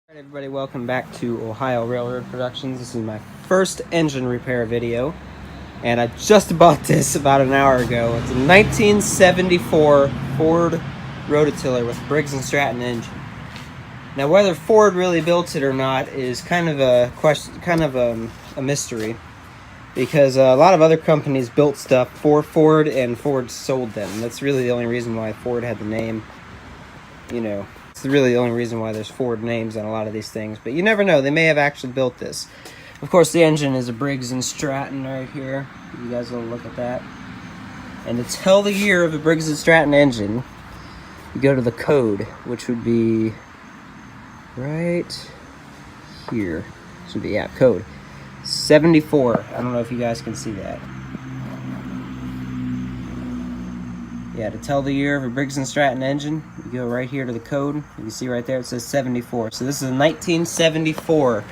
Alright everybody, welcome back to Ohio Railroad Productions. This is my first engine repair video, and I just bought this about an hour ago. It's a 1974 Ford Rototiller with Briggs & Stratton engine. Now whether Ford really built it or not is kind of a question, a mystery, because a lot of other companies built stuff for Ford and Ford sold them. That's really the only reason why Ford had the name, It's really the only reason why there's Ford names on a lot of these things, but you never know. They may have actually built this. Of course, the engine is a Briggs & Stratton right here. You guys will look at that. And to tell the year of the Briggs & Stratton engine, you go to the code, which would be right here. This would be, code 74. I don't know if you guys can see that. Yeah, to tell the year of a Briggs & Stratton engine, you go right here to the code. You can see right there it says 74. So this is a 1974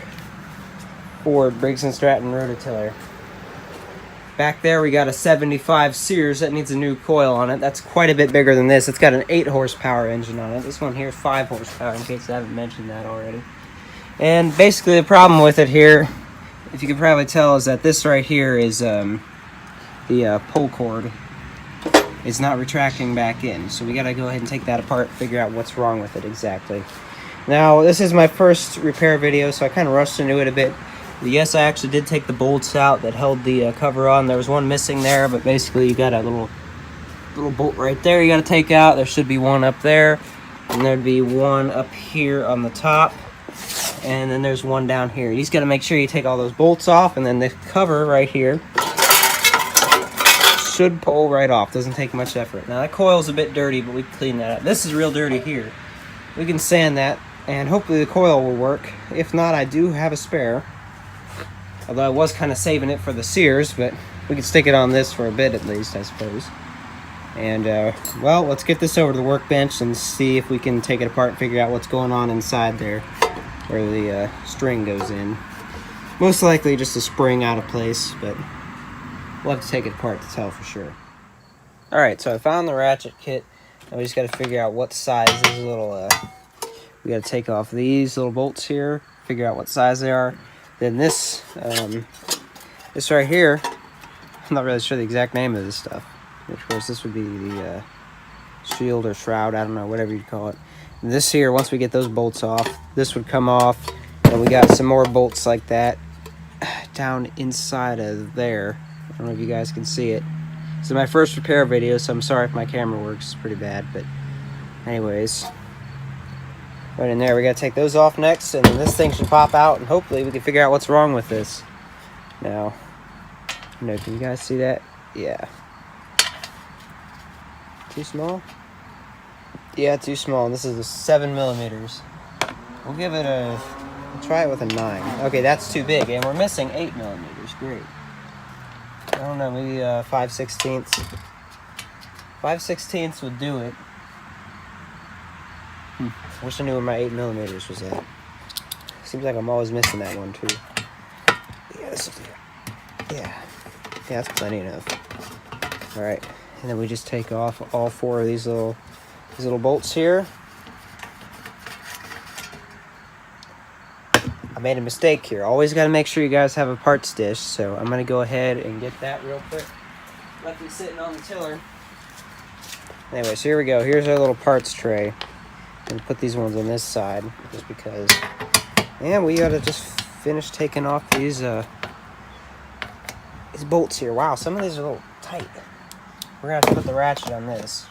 Ford Briggs & Stratton Rototiller. Back there we got a 75 Sears that needs a new coil on it. That's quite a bit bigger than this. It's got an 8 horsepower engine on it. This one here is 5 horsepower, in case I haven't mentioned that already. And basically the problem with it here, if you can probably tell, is that this right here is the pull cord. It's not retracting back in, so we gotta go ahead and take that apart, figure out what's wrong with it exactly. Now, this is my first repair video, so I kind of rushed into it a bit. Yes, I actually did take the bolts out that held the cover on. There was one missing there, but basically you got a little bolt right there you gotta take out. There should be one up there, and there'd be one up here on the top, and then there's one down here. You just gotta make sure you take all those bolts off, and then the cover right here should pull right off. Doesn't take much effort. Now that coil's a bit dirty, but we can clean that up. This is real dirty here. We can sand that, and hopefully the coil will work. If not, I do have a spare. Although I was kind of saving it for the Sears, but we can stick it on this for a bit at least, I suppose. And, well, let's get this over to the workbench and see if we can take it apart and figure out what's going on inside there, where the string goes in. Most likely just a spring out of place, but we'll have to take it apart to tell for sure. Alright, so I found the ratchet kit. Now we just got to figure out what size these little, we got to take off these little bolts here, figure out what size they are. Then this, this right here, I'm not really sure the exact name of this stuff. Of course, this would be the shield or shroud, I don't know, whatever you'd call it. And this here, once we get those bolts off, this would come off, and we got some more bolts like that down inside of there. I don't know if you guys can see it. This is my first repair video, so I'm sorry if my camera works. It's pretty bad, but anyways. Right in there, we gotta take those off next, and then this thing should pop out, and hopefully we can figure out what's wrong with this. Now, can you guys see that? Yeah. Too small? Yeah, too small. And this is a 7mm. We'll give it a, we'll try it with a 9. Okay, that's too big, and we're missing 8mm. Great. I don't know, maybe 5/16. 5/16 would do it. Wish I knew where my 8mm was at. Seems like I'm always missing that one too. Yeah, this will do it. Yeah, that's plenty enough. All right, and then we just take off all 4 of these little bolts here. I made a mistake here. Always got to make sure you guys have a parts dish, so I'm going to go ahead and get that real quick. Left it sitting on the tiller. Anyway, so here we go. Here's our little parts tray. And put these ones on this side, just because. And we got to just finish taking off these bolts here. Wow, some of these are a little tight. We're going to have to put the ratchet on this.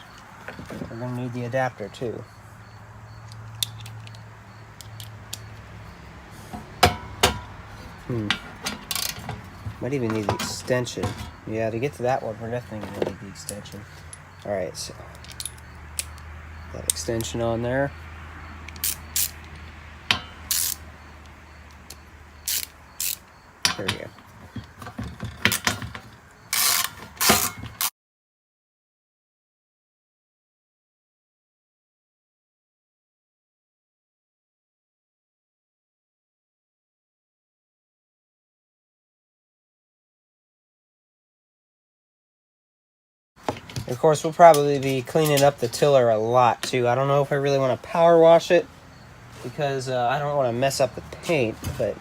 We're going to need the adapter, too. Might even need the extension. Yeah, to get to that one, we're definitely going to need the extension. Alright, so that extension on there. There we go. Of course, we'll probably be cleaning up the tiller a lot too. I don't know if I really want to power wash it, because I don't want to mess up the paint, but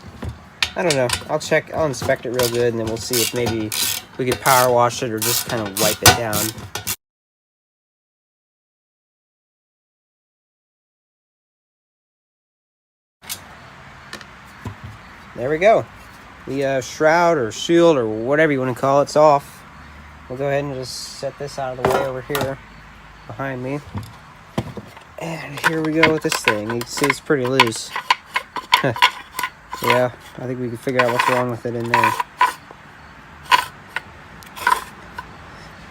I don't know. I'll inspect it real good, and then we'll see if maybe we could power wash it or just kind of wipe it down. There we go. The shroud or shield or whatever you want to call it's off. We'll go ahead and just set this out of the way over here behind me. And here we go with this thing. You can see it's pretty loose. Yeah, I think we can figure out what's wrong with it in there.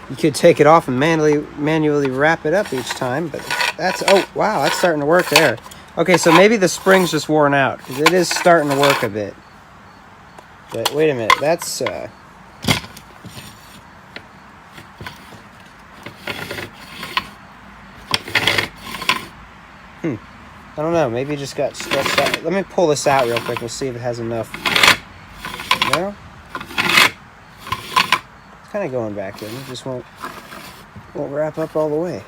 You could take it off and manually wrap it up each time, but that's, oh wow, that's starting to work there. Okay, so maybe the spring's just worn out, because it is starting to work a bit. But wait a minute, that's I don't know, maybe it just got stretched out. Let me pull this out real quick. We'll see if it has enough. No? It's kind of going back in. It just won't wrap up all the way.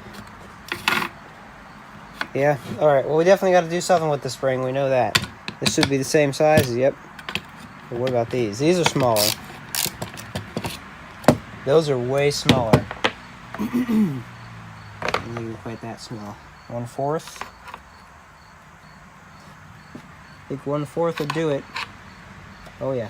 Yeah, alright. Well, we definitely got to do something with the spring. We know that. This should be the same size. Yep. But what about these? These are smaller. Those are way smaller. Not even quite that small. 1/4. I think 1/4 would do it. Oh yeah.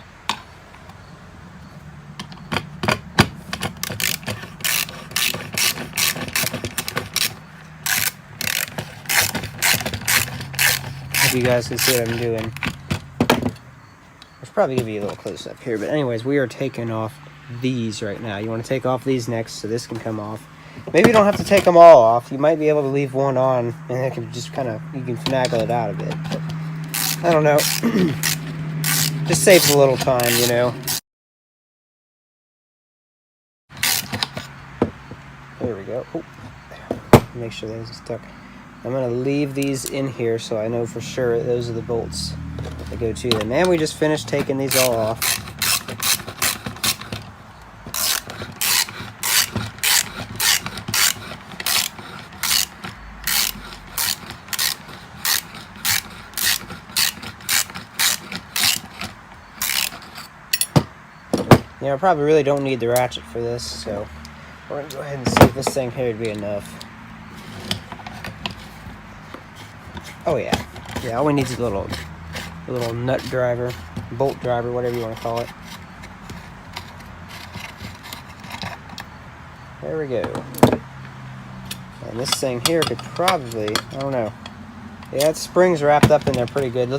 Hope you guys can see what I'm doing. I should probably give you a little close up here, but anyways, we are taking off these right now. You want to take off these next so this can come off. Maybe you don't have to take them all off. You might be able to leave one on, and it can just kind of, you can finagle it out a bit. But I don't know. Just saves a little time, you know. There we go. Oh, there. Make sure those are stuck. I'm going to leave these in here so I know for sure those are the bolts that go to them. And we just finished taking these all off. You know, I probably really don't need the ratchet for this, so we're going to go ahead and see if this thing here would be enough. Oh yeah. Yeah, all we need is a little nut driver, bolt driver, whatever you want to call it. There we go. And this thing here could probably, I don't know. Yeah, the spring's wrapped up in there pretty good. I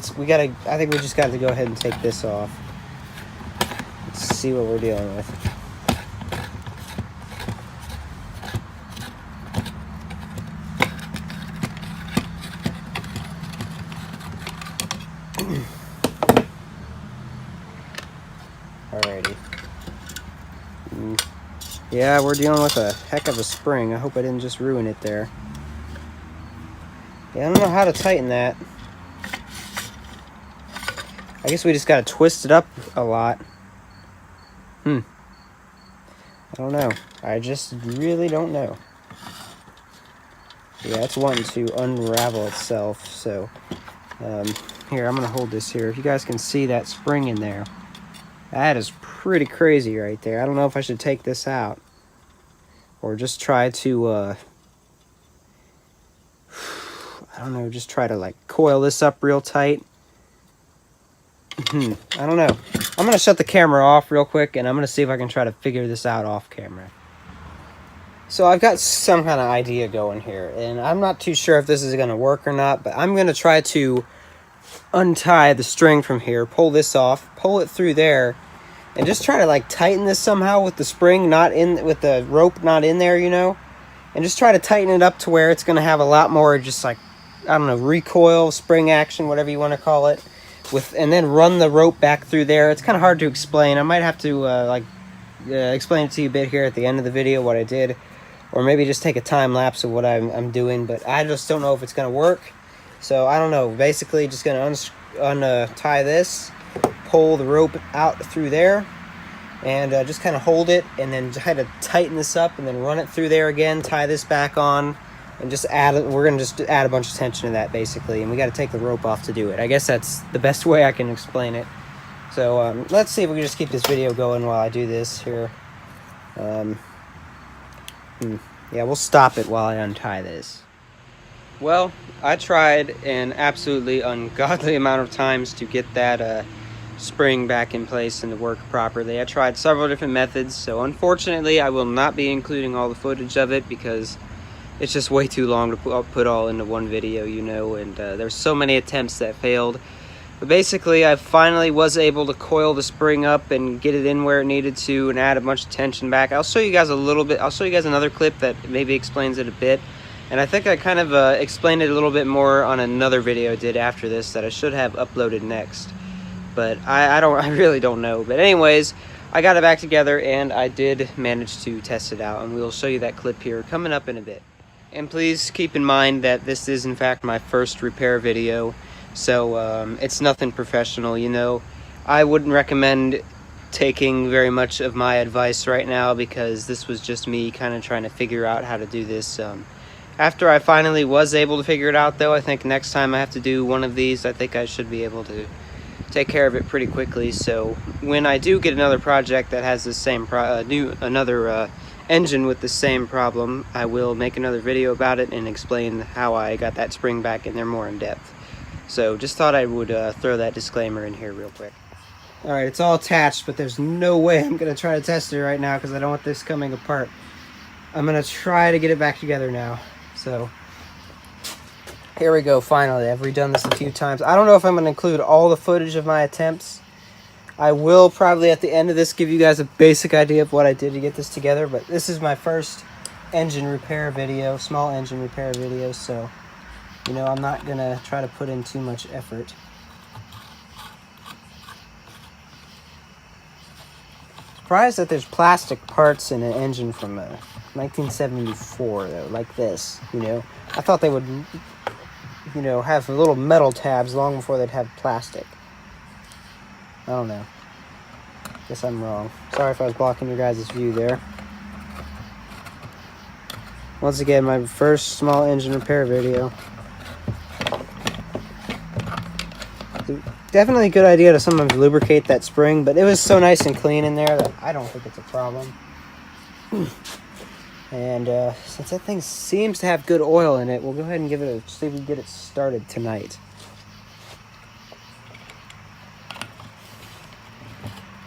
think we just got to go ahead and take this off. Let's see what we're dealing with. Alrighty. Yeah, we're dealing with a heck of a spring. I hope I didn't just ruin it there. Yeah, I don't know how to tighten that. I guess we just gotta twist it up a lot. I don't know. I just really don't know. Yeah, it's wanting to unravel itself, so here, I'm gonna hold this here. If you guys can see that spring in there, that is pretty crazy right there. I don't know if I should take this out or just try to I don't know, just try to like coil this up real tight. I don't know. I'm gonna shut the camera off real quick and I'm gonna see if I can try to figure this out off camera. So I've got some kind of idea going here, and I'm not too sure if this is gonna work or not, but I'm gonna try to untie the string from here, pull this off, pull it through there, and just try to like tighten this somehow with the spring not in, with the rope not in there, you know, and just try to tighten it up to where it's gonna have a lot more just like, I don't know, recoil, spring action, whatever you want to call it, and then run the rope back through there. It's kind of hard to explain. I might have to explain it to you a bit here at the end of the video what I did, or maybe just take a time lapse of what I'm doing, but I just don't know if it's gonna work. So I don't know. Basically just gonna untie this, pull the rope out through there, and just kind of hold it, and then try to tighten this up, and then run it through there again, tie this back on, and just we're gonna just add a bunch of tension to that basically, and we got to take the rope off to do it. I guess that's the best way I can explain it. So let's see if we can just keep this video going while I do this here. Yeah, we'll stop it while I untie this. Well, I tried an absolutely ungodly amount of times to get that spring back in place and to work properly. I tried several different methods, so unfortunately I will not be including all the footage of it because it's just way too long to put all into one video, you know, and there's so many attempts that failed. But basically, I finally was able to coil the spring up and get it in where it needed to and add a bunch of tension back. I'll show you guys a little bit. I'll show you guys another clip that maybe explains it a bit. And I think I kind of explained it a little bit more on another video I did after this that I should have uploaded next. But I really don't know. But anyways, I got it back together and I did manage to test it out. And we'll show you that clip here coming up in a bit. And please keep in mind that this is in fact my first repair video. So it's nothing professional, you know. I wouldn't recommend taking very much of my advice right now because this was just me kind of trying to figure out how to do this. After I finally was able to figure it out though, I think next time I have to do one of these, I think I should be able to take care of it pretty quickly. So when I do get another project that has the same engine with the same problem, I will make another video about it and explain how I got that spring back in there more in depth. So just thought I would throw that disclaimer in here real quick. Alright, it's all attached, but there's no way I'm going to try to test it right now because I don't want this coming apart. I'm going to try to get it back together now. So here we go, finally. I've redone this a few times. I don't know if I'm going to include all the footage of my attempts. I will probably at the end of this give you guys a basic idea of what I did to get this together, but this is my first engine repair video, small engine repair video, so you know, I'm not going to try to put in too much effort. Surprised that there's plastic parts in an engine from 1974, though, like this, you know. I thought they would, you know, have little metal tabs long before they'd have plastic. I don't know. Guess I'm wrong. Sorry if I was blocking your guys' view there. Once again, my first small engine repair video. Definitely a good idea to sometimes lubricate that spring, but it was so nice and clean in there that I don't think it's a problem. And since that thing seems to have good oil in it, we'll go ahead and give it see if we can get it started tonight.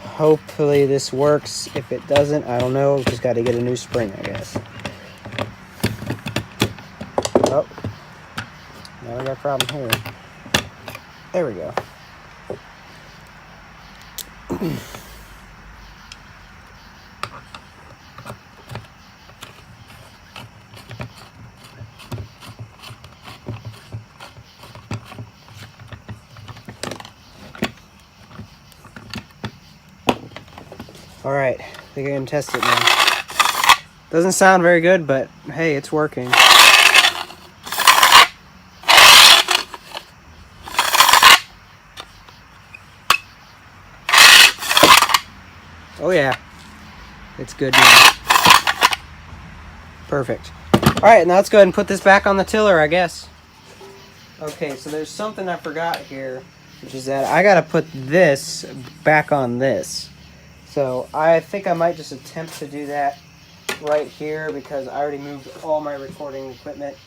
Hopefully this works. If it doesn't, I don't know. Just got to get a new spring, I guess. Oh, now we got a problem here. There we go. All right, I think I can test it now. Doesn't sound very good, but hey, it's working. Oh yeah, it's good now. Perfect. All right, now let's go ahead and put this back on the tiller, I guess. Okay, so there's something I forgot here, which is that I gotta put this back on this. So I think I might just attempt to do that right here because I already moved all my recording equipment.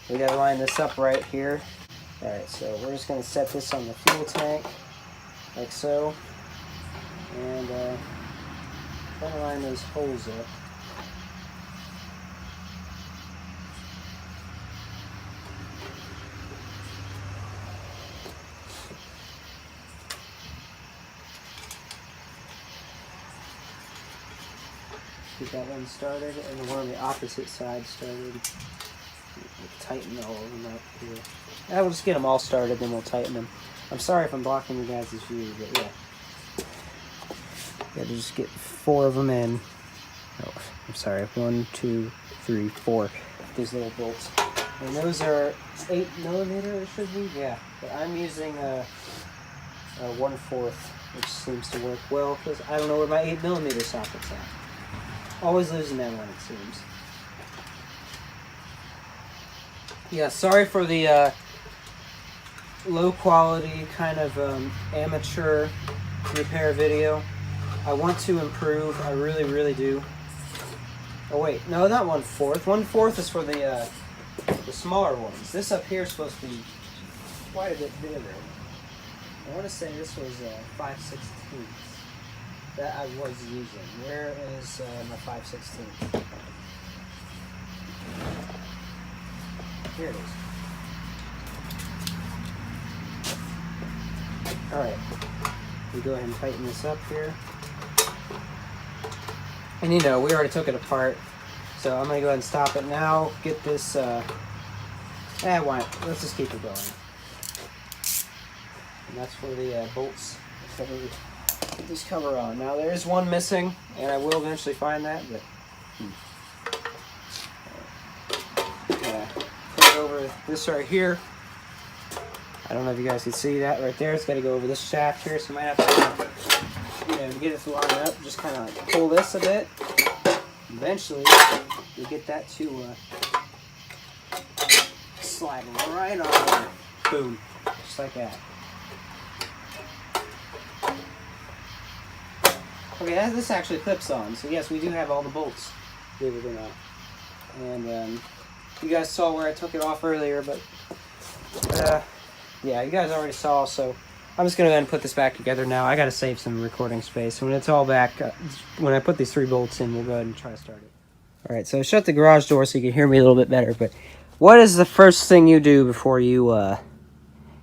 We gotta line this up right here. All right, so we're just gonna set this on the fuel tank, like so. And try to line those holes up. Get that one started and the one on the opposite side started. We'll tighten all of them up here. Yeah, we'll just get them all started, then we'll tighten them. I'm sorry if I'm blocking you guys' view, but yeah. Gotta just get 4 of them in. Oh, I'm sorry. 1, 2, 3, 4. These little bolts. And those are 8mm, it should be? Yeah. But I'm using a 1/4, which seems to work well because I don't know where my 8mm socket's at. Always losing that one, it seems. Yeah, sorry for the low quality kind of amateur repair video. I want to improve. I really, really do. Oh wait, no, not 1/4. 1/4 is for the smaller ones. This up here is supposed to be quite a bit bigger. I want to say this was 5/16 that I was using. Where is my 5/16? Here it is. Alright, we go ahead and tighten this up here. And you know, we already took it apart, so I'm going to go ahead and stop it now, get this, why? Let's just keep it going. And that's for the bolts. Put this cover on. Now there is one missing, and I will eventually find that, but put it over this right here. I don't know if you guys can see that right there. It's got to go over this shaft here, so you might have to, to get it to line up, just kind of like pull this a bit. Eventually, you get that to slide right on there. Boom, just like that. Okay, this actually clips on, so yes, we do have all the bolts, believe it or not. And you guys saw where I took it off earlier, but yeah, you guys already saw, so I'm just going to go ahead and put this back together now. I got to save some recording space. When it's all back, when I put these 3 bolts in, we'll go ahead and try to start it. Alright, so shut the garage door so you can hear me a little bit better, but what is the first thing you do before you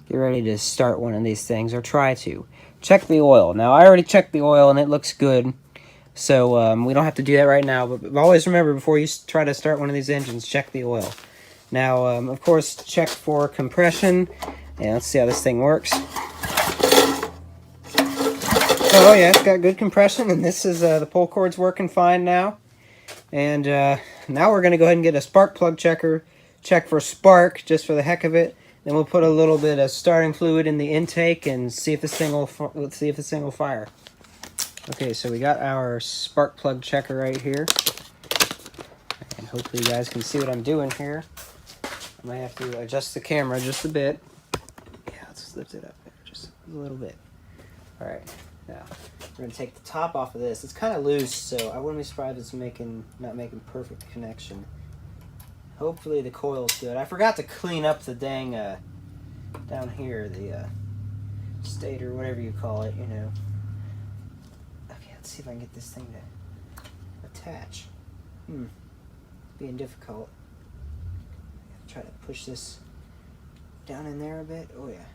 get ready to start one of these things, or try to? Check the oil. Now, I already checked the oil, and it looks good, so we don't have to do that right now, but always remember, before you try to start one of these engines, check the oil. Now, of course, check for compression. And let's see how this thing works. Oh yeah, it's got good compression, and this is the pull cord's working fine now. And now we're going to go ahead and get a spark plug checker, check for spark just for the heck of it. Then we'll put a little bit of starting fluid in the intake and see if this thing will fire. Okay, so we got our spark plug checker right here, and hopefully you guys can see what I'm doing here. I might have to adjust the camera just a bit. Lift it up there just a little bit. All right, now we're gonna take the top off of this. It's kind of loose, so I wouldn't be surprised if it's not making perfect connection. Hopefully the coil's good. I forgot to clean up the dang down here, the stator, whatever you call it, Okay, let's see if I can get this thing to attach. Being difficult. Try to push this down in there a bit. Oh yeah.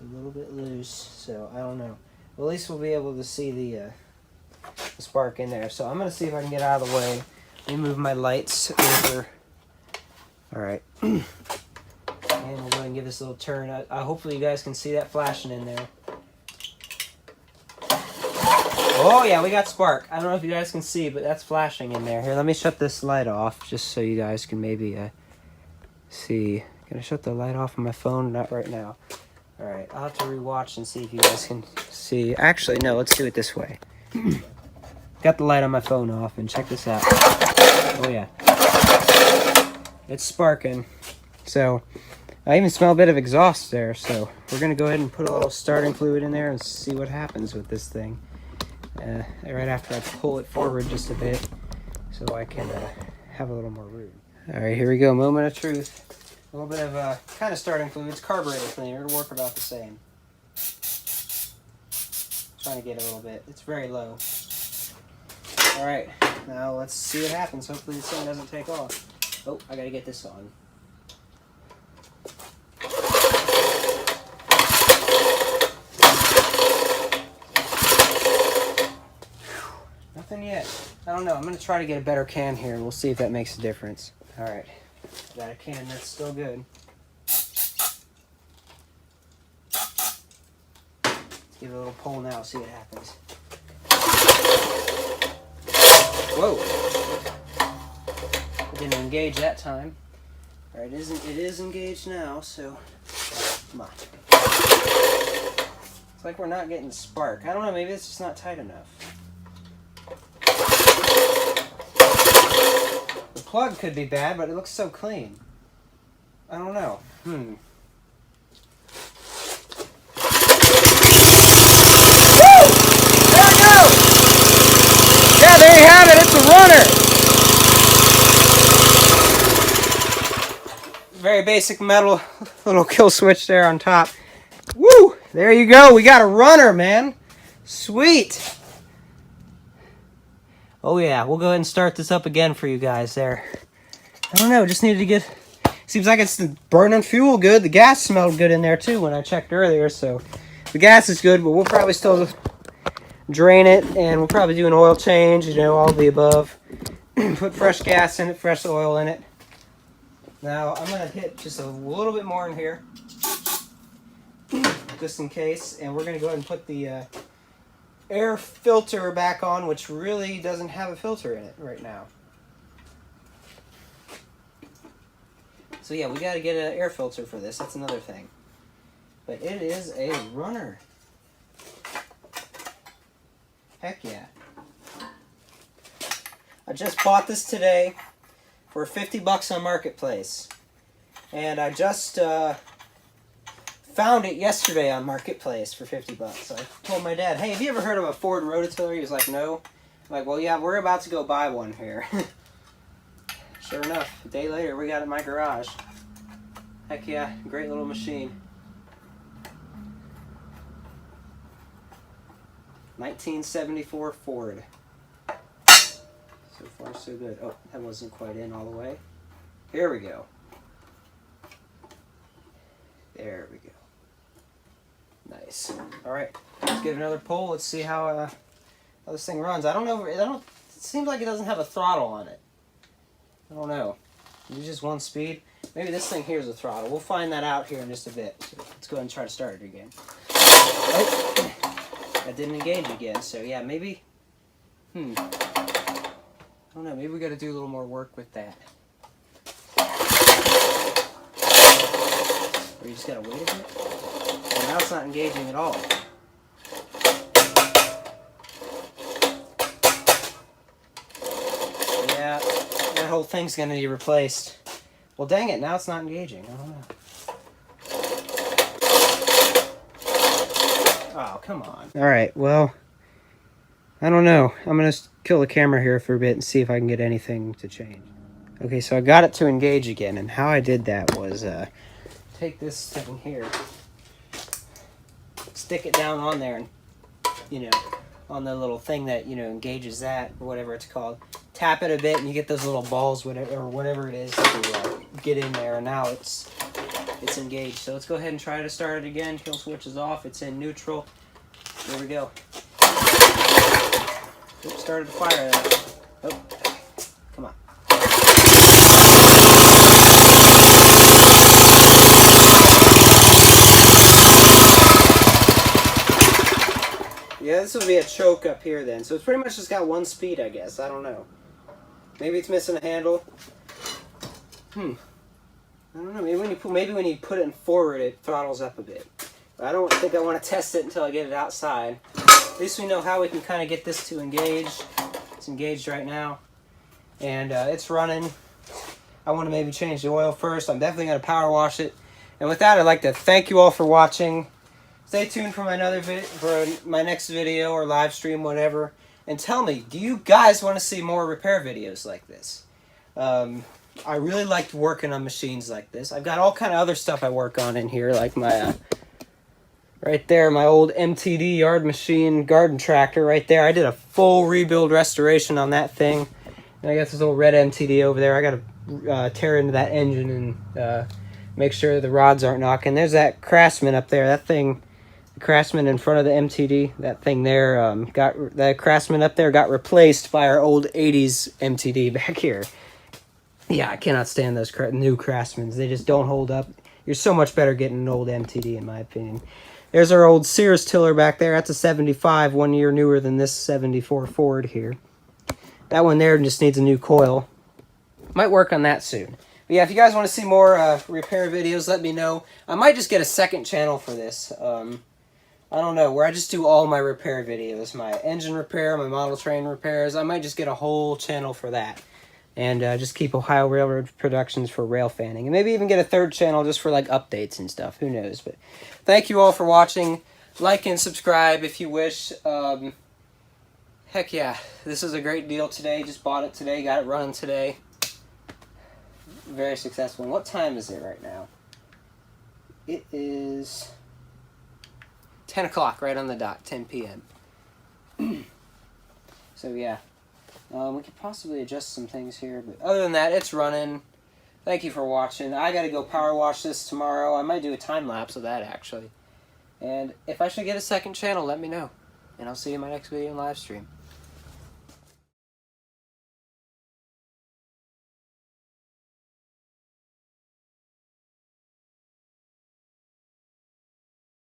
A little bit loose, so I don't know. Well, at least we'll be able to see the spark in there. So I'm going to see if I can get out of the way. Let me move my lights over. Alright. And we'll go ahead and give this a little turn. Hopefully you guys can see that flashing in there. Oh yeah, we got spark. I don't know if you guys can see, but that's flashing in there. Here, let me shut this light off just so you guys can maybe see. Can I shut the light off on my phone? Not right now. Alright, I'll have to rewatch and see if you guys can see. Actually, no, let's do it this way. Got the light on my phone off, and check this out. Oh yeah. It's sparking. So, I even smell a bit of exhaust there, so we're going to go ahead and put a little starting fluid in there and see what happens with this thing. Right after I pull it forward just a bit, so I can have a little more room. Alright, here we go, moment of truth. A little bit of kind of starting fluid. It's carburetor cleaner. It'll work about the same. Trying to get a little bit. It's very low. Alright, now let's see what happens. Hopefully this thing doesn't take off. Oh, I gotta get this on. Nothing yet. I don't know. I'm gonna try to get a better can here. We'll see if that makes a difference. Alright. Got a can that's still good. Let's give it a little pull now, see what happens. Whoa! It didn't engage that time. Alright, it is engaged now, so come on. It's like we're not getting spark. I don't know, maybe it's just not tight enough. plug could be bad, but it looks so clean. I don't know. Woo! There we go! Yeah, there you have it. It's a runner. Very basic metal little kill switch there on top. Woo! There you go. We got a runner, man. Sweet. Oh yeah, we'll go ahead and start this up again for you guys there. I don't know, just needed to get... Seems like it's burning fuel good. The gas smelled good in there too when I checked earlier, so the gas is good, but we'll probably still drain it, and we'll probably do an oil change, you know, all of the above. Put fresh gas in it, fresh oil in it. Now, I'm going to hit just a little bit more in here, just in case, and we're going to go ahead and put the air filter back on, which really doesn't have a filter in it right now. So yeah, we got to get an air filter for this. That's another thing. But it is a runner. Heck yeah. I just bought this today for 50 bucks on Marketplace. And I just found it yesterday on Marketplace for 50 bucks. So I told my dad, hey, have you ever heard of a Ford Rototiller? He was like, no. I'm like, well, yeah, we're about to go buy one here. Sure enough, a day later, we got it in my garage. Heck yeah, great little machine. 1974 Ford. So far, so good. Oh, that wasn't quite in all the way. Here we go. There we go. Nice. All right, let's give it another pull. Let's see how this thing runs. I don't know. It seems like it doesn't have a throttle on it. I don't know. It's just one speed. Maybe this thing here is a throttle. We'll find that out here in just a bit. So let's go ahead and try to start it again. Oh, that didn't engage again. So yeah, maybe. I don't know. Maybe we got to do a little more work with that. Or you just got to wait a bit. Well, now it's not engaging at all. Yeah, that whole thing's going to be replaced. Well, dang it, now it's not engaging. I don't know. Oh, come on. Alright, well, I don't know. I'm going to kill the camera here for a bit and see if I can get anything to change. Okay, so I got it to engage again, and how I did that was take this thing here, stick it down on there, and, you know, on the little thing that, you know, engages that, or whatever it's called. Tap it a bit, and you get those little balls, whatever it is, to get in there, and now it's engaged. So let's go ahead and try to start it again. Kill switch is off. It's in neutral. Here we go. Oops, started to fire that. Oh, come on. Yeah, this will be a choke up here then. So it's pretty much just got one speed, I guess. I don't know. Maybe it's missing a handle. I don't know. Maybe when you put it in forward, it throttles up a bit. But I don't think I want to test it until I get it outside. At least we know how we can kind of get this to engage. It's engaged right now, and it's running. I want to maybe change the oil first. I'm definitely going to power wash it. And with that, I'd like to thank you all for watching. Stay tuned for my next video or live stream, whatever. And tell me, do you guys want to see more repair videos like this? I really liked working on machines like this. I've got all kind of other stuff I work on in here, like my, right there, my old MTD yard machine garden tractor right there. I did a full rebuild restoration on that thing. And I got this little red MTD over there. I got to tear into that engine and make sure the rods aren't knocking. There's that Craftsman up there. That thing... Craftsman in front of the MTD, that thing there, that Craftsman up there got replaced by our old 80s MTD back here. Yeah, I cannot stand those new Craftsmans. They just don't hold up. You're so much better getting an old MTD, in my opinion. There's our old Sears tiller back there. That's a 75, 1 year newer than this 74 Ford here. That one there just needs a new coil. Might work on that soon. But yeah, if you guys want to see more repair videos, let me know. I might just get a second channel for this. I don't know, where I just do all my repair videos. My engine repair, my model train repairs. I might just get a whole channel for that. and just keep Ohio Railroad Productions for rail fanning. And maybe even get a third channel just for like updates and stuff. Who knows? But thank you all for watching. Like and subscribe if you wish. Heck yeah, this is a great deal today. Just bought it today, got it running today. Very successful. And what time is it right now? It is 10 o'clock, right on the dot, 10 p.m. So yeah, we could possibly adjust some things here, but other than that, it's running. Thank you for watching. I gotta go power wash this tomorrow. I might do a time lapse of that actually. And if I should get a second channel, let me know. And I'll see you in my next video and live stream.